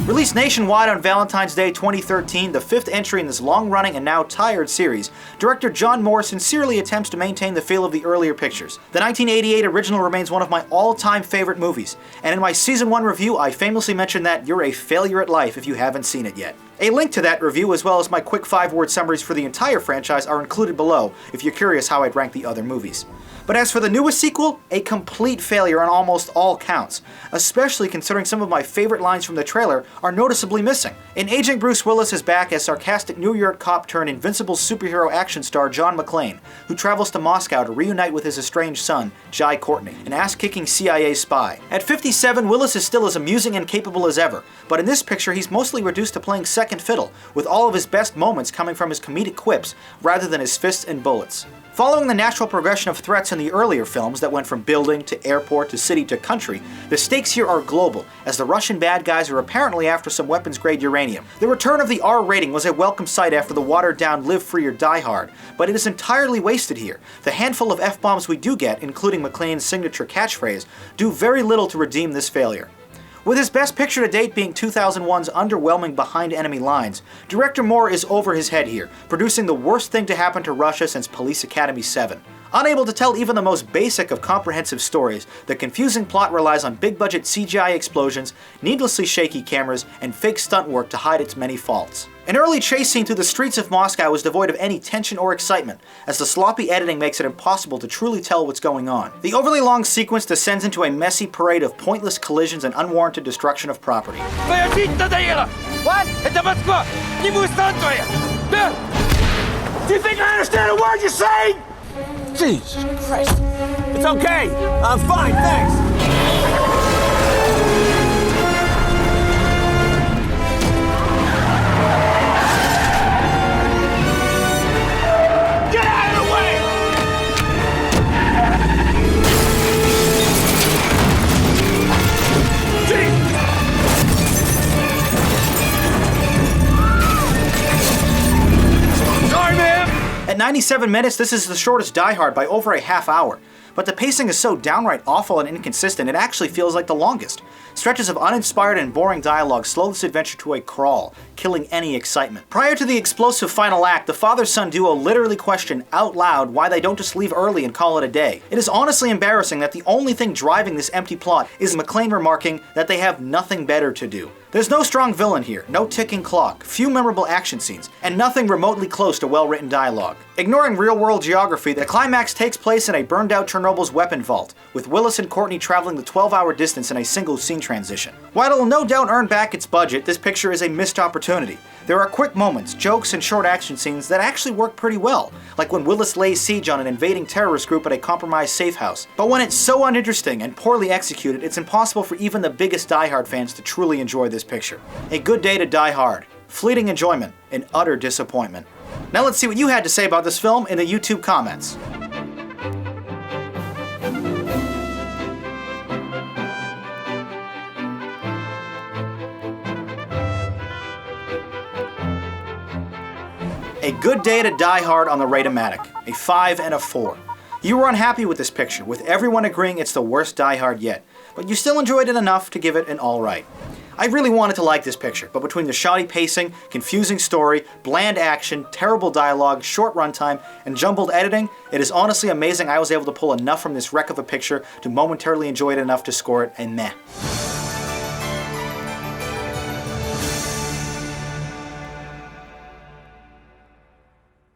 Released nationwide on Valentine's Day 2013, the fifth entry in this long-running and now tired series, director John Moore sincerely attempts to maintain the feel of the earlier pictures. The 1988 original remains one of my all-time favorite movies, and in my Season 1 review I famously mentioned that you're a failure at life if you haven't seen it yet. A link to that review, as well as my quick 5-word summaries for the entire franchise, are included below if you're curious how I'd rank the other movies. But as for the newest sequel, a complete failure on almost all counts, especially considering some of my favorite lines from the trailer are noticeably missing. In Aging Bruce Willis is back as sarcastic New York cop turned invincible superhero action star John McClane, who travels to Moscow to reunite with his estranged son, Jai Courtney, an ass-kicking CIA spy. At 57, Willis is still as amusing and capable as ever, but in this picture he's mostly reduced to playing second fiddle, with all of his best moments coming from his comedic quips rather than his fists and bullets. Following the natural progression of threats in the earlier films that went from building to airport to city to country, the stakes here are global, as the Russian bad guys are apparently after some weapons-grade uranium. The return of the R rating was a welcome sight after the watered-down Live Free or Die Hard, but it is entirely wasted here. The handful of F-bombs we do get, including McClane's signature catchphrase, do very little to redeem this failure. With his best picture to date being 2001's underwhelming Behind Enemy Lines, director Moore is over his head here, producing the worst thing to happen to Russia since Police Academy 7. Unable to tell even the most basic of comprehensive stories, the confusing plot relies on big-budget CGI explosions, needlessly shaky cameras, and fake stunt work to hide its many faults. An early chase scene through the streets of Moscow is devoid of any tension or excitement, as the sloppy editing makes it impossible to truly tell what's going on. The overly long sequence descends into a messy parade of pointless collisions and unwarranted destruction of property. What? Это Москва! Не будет страна твоя! Да? Do you think I understand a word you're saying? Jesus Christ. It's okay. I'm fine, thanks. Get out of the way! Jesus! Sorry, ma'am! At 97 minutes, this is the shortest Die Hard by over a half hour. But the pacing is so downright awful and inconsistent, it actually feels like the longest. Stretches of uninspired and boring dialogue slow this adventure to a crawl, killing any excitement. Prior to the explosive final act, the father-son duo literally question out loud why they don't just leave early and call it a day. It is honestly embarrassing that the only thing driving this empty plot is McClane remarking that they have nothing better to do. There's no strong villain here, no ticking clock, few memorable action scenes, and nothing remotely close to well-written dialogue. Ignoring real-world geography, the climax takes place in a burned-out Chernobyl's weapon vault, with Willis and Courtney traveling the 12-hour distance in a single scene transition. While it'll no doubt earn back its budget, this picture is a missed opportunity. There are quick moments, jokes, and short action scenes that actually work pretty well, like when Willis lays siege on an invading terrorist group at a compromised safe house. But when it's so uninteresting and poorly executed, it's impossible for even the biggest Die Hard fans to truly enjoy this picture. A good day to Die Hard, fleeting enjoyment, and utter disappointment. Now let's see what you had to say about this film in the YouTube comments. A good day to Die Hard on the Rate-O-Matic, a 5 and a 4. You were unhappy with this picture, with everyone agreeing it's the worst Die Hard yet, but you still enjoyed it enough to give it an alright. I really wanted to like this picture, but between the shoddy pacing, confusing story, bland action, terrible dialogue, short runtime, and jumbled editing, it is honestly amazing I was able to pull enough from this wreck of a picture to momentarily enjoy it enough to score it a meh.